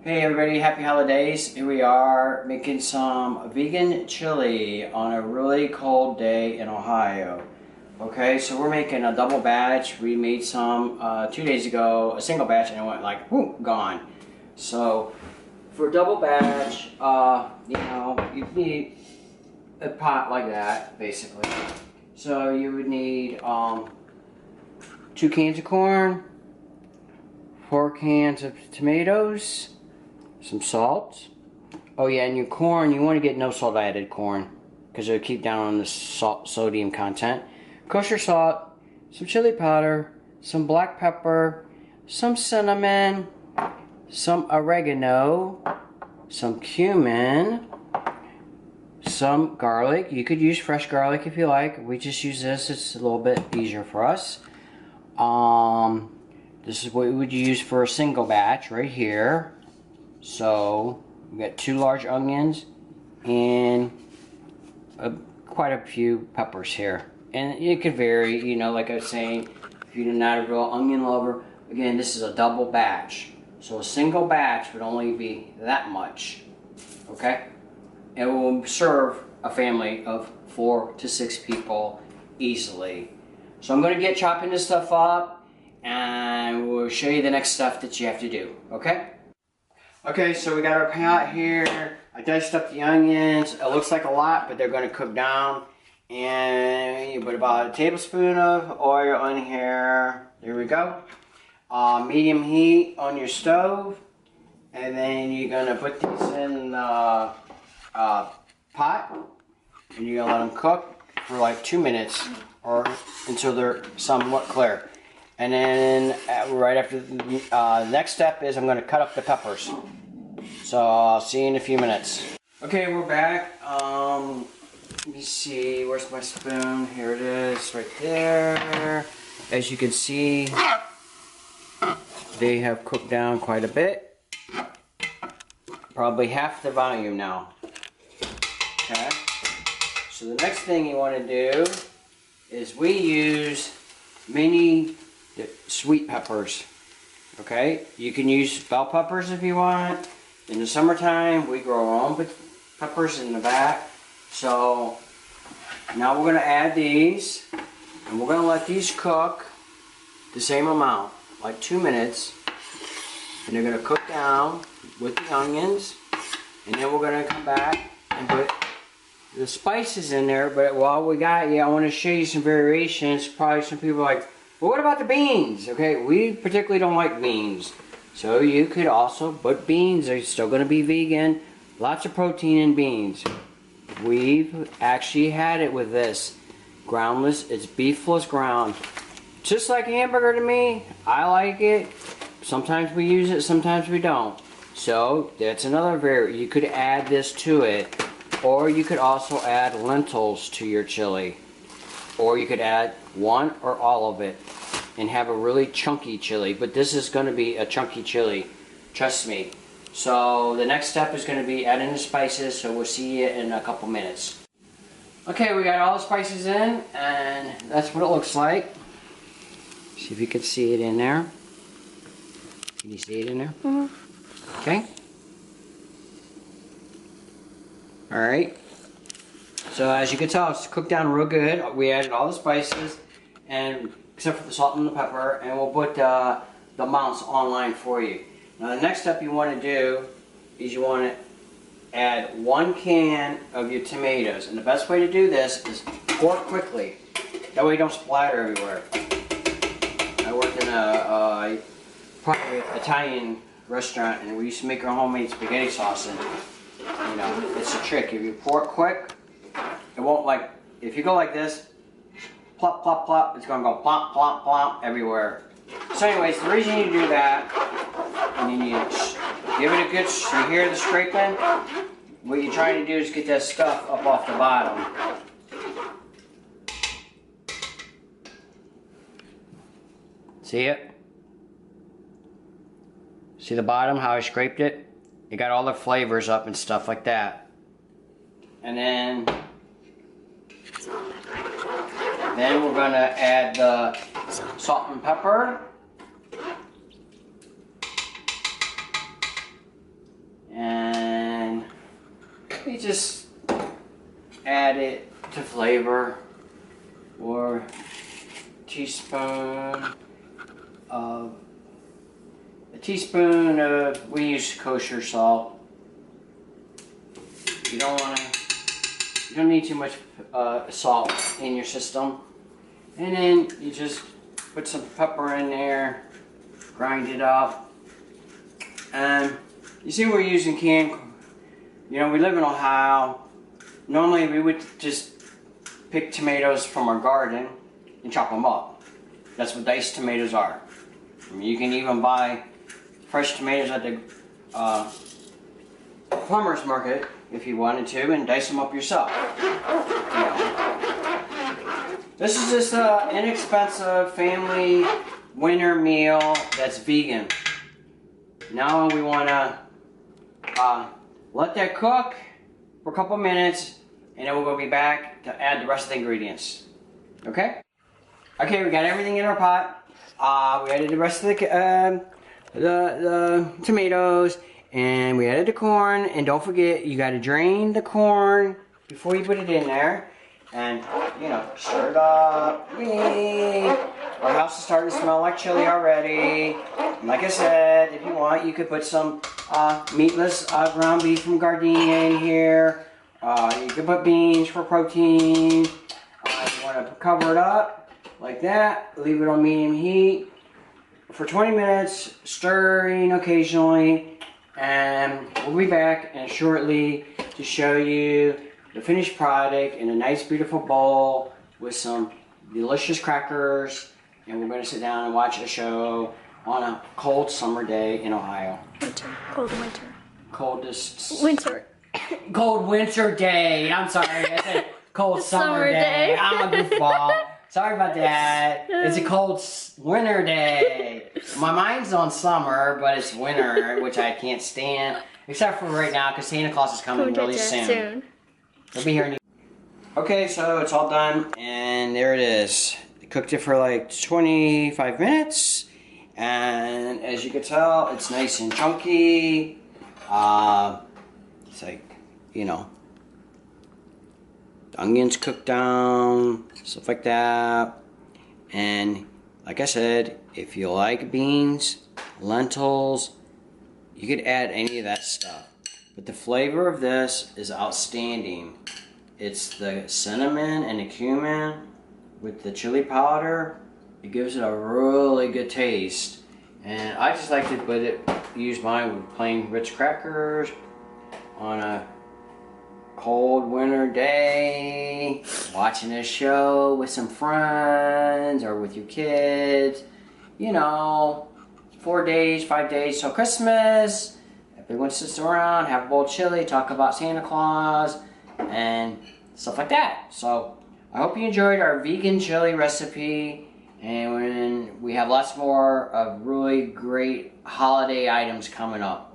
Hey everybody, happy holidays. Here we are making some vegan chili on a really cold day in Ohio. Okay, so we're making a double batch. We made some 2 days ago, a single batch, and it went like, whoop, gone. So for a double batch, you need a pot like that, basically. So you would need 2 cans of corn, 4 cans of tomatoes, some salt. Oh yeah, and your corn, you want to get no salt added corn because it'll keep down on the sodium content. Kosher salt, some chili powder, some black pepper, some cinnamon, some oregano, some cumin, some garlic. You could use fresh garlic if you like. We just use this, it's a little bit easier for us. This is what we would use for a single batch right here. So we got 2 large onions and quite a few peppers here. And it could vary, you know, like I was saying, if you're not a real onion lover, again, this is a double batch. So a single batch would only be that much, okay? It will serve a family of 4 to 6 people easily. So I'm going to get chopping this stuff up and we'll show you the next stuff that you have to do, okay? Okay, so we got our pot here. I diced up the onions. It looks like a lot, but they're going to cook down. And you put about a tablespoon of oil in here. There we go. Medium heat on your stove. And then you're going to put these in the pot. And you're going to let them cook for like 2 minutes or until they're somewhat clear. And then right after the next step is I'm going to cut up the peppers. So I'll see you in a few minutes. Okay, we're back. Let me see, where's my spoon? Here it is, right there. As you can see, they have cooked down quite a bit. Probably half the volume now. Okay. So the next thing you want to do is we use mini sweet peppers. Okay, you can use bell peppers if you want. In the summertime, we grow our own peppers in the back. So now we're going to add these, and we're going to let these cook the same amount, like 2 minutes. And they're going to cook down with the onions, and then we're going to come back and put the spices in there. But while we got you, I want to show you some variations. Probably some people are like, well, what about the beans? Okay, we particularly don't like beans. So you could also put beans. They're still going to be vegan. Lots of protein in beans. We've actually had it with this. Groundless. It's beefless ground. Just like a hamburger to me. I like it. Sometimes we use it, sometimes we don't. So that's another variant. You could add this to it. Or you could also add lentils to your chili. Or you could add one or all of it and have a really chunky chili. But this is going to be a chunky chili. Trust me. So the next step is going to be adding the spices. So we'll see you in a couple minutes. Okay, we got all the spices in. And that's what it looks like. See if you can see it in there. Can you see it in there? Mm-hmm. Okay. Alright. So as you can tell, it's cooked down real good. We added all the spices, and except for the salt and the pepper, and we'll put the amounts online for you. Now the next step you want to do is you want to add 1 can of your tomatoes. And the best way to do this is pour quickly. That way you don't splatter everywhere. I worked in a private Italian restaurant, and we used to make our homemade spaghetti sauce, and you know, it's a trick. If you pour it quick, it won't, like, if you go like this, plop, plop, plop, it's going to go plop, plop, plop everywhere. So anyways, the reason you do that, and then you give it a good, you hear the scraping? What you're trying to do is get that stuff up off the bottom. See it? See the bottom, how I scraped it? It got all the flavors up and stuff like that. And then we're going to add the salt and pepper. you just add it to flavor, or a teaspoon of we use kosher salt. You don't need too much salt in your system. And then you just put some pepper in there, grind it up. And you see we're using canned, you know, we live in Ohio. Normally we would just pick tomatoes from our garden and chop them up. That's what diced tomatoes are. I mean, you can even buy fresh tomatoes at the farmer's market if you wanted to, and dice them up yourself. You know. This is just an inexpensive family winter meal that's vegan. Now we want to let that cook for a couple minutes, and then we'll be back to add the rest of the ingredients. Okay? Okay, we got everything in our pot. We added the rest of the tomatoes, and we added the corn. And don't forget, you got to drain the corn before you put it in there. And, you know, stir it up. Our house is starting to smell like chili already. And like I said, if you want, you could put some meatless ground beef from Gardenia in here. You could put beans for protein. You want to cover it up like that. Leave it on medium heat for 20 minutes, stirring occasionally. And we'll be back shortly to show you the finished product in a nice, beautiful bowl with some delicious crackers. And we're going to sit down and watch a show on a cold summer day in Ohio. Winter. Cold winter. Coldest. Winter. Cold winter day. I'm sorry. I said cold summer day. I'm a goofball. Sorry about that. It's a cold winter day. My mind's on summer, but it's winter, which I can't stand. Except for right now, because Santa Claus is coming really soon. He'll be here in. Okay, so it's all done, and there it is. I cooked it for like 25 minutes, and as you can tell, it's nice and chunky. It's like, you know, the onions cooked down, stuff like that. And like I said, if you like beans, lentils, you could add any of that stuff. But the flavor of this is outstanding. It's the cinnamon and the cumin with the chili powder. It gives it a really good taste. And I just like to use mine with plain Ritz crackers on a cold winter day, watching a show with some friends or with your kids. You know, 4 days, 5 days till Christmas. Everyone sits around, have a bowl of chili, talk about Santa Claus, and stuff like that. So, I hope you enjoyed our vegan chili recipe, and we have lots more of really great holiday items coming up.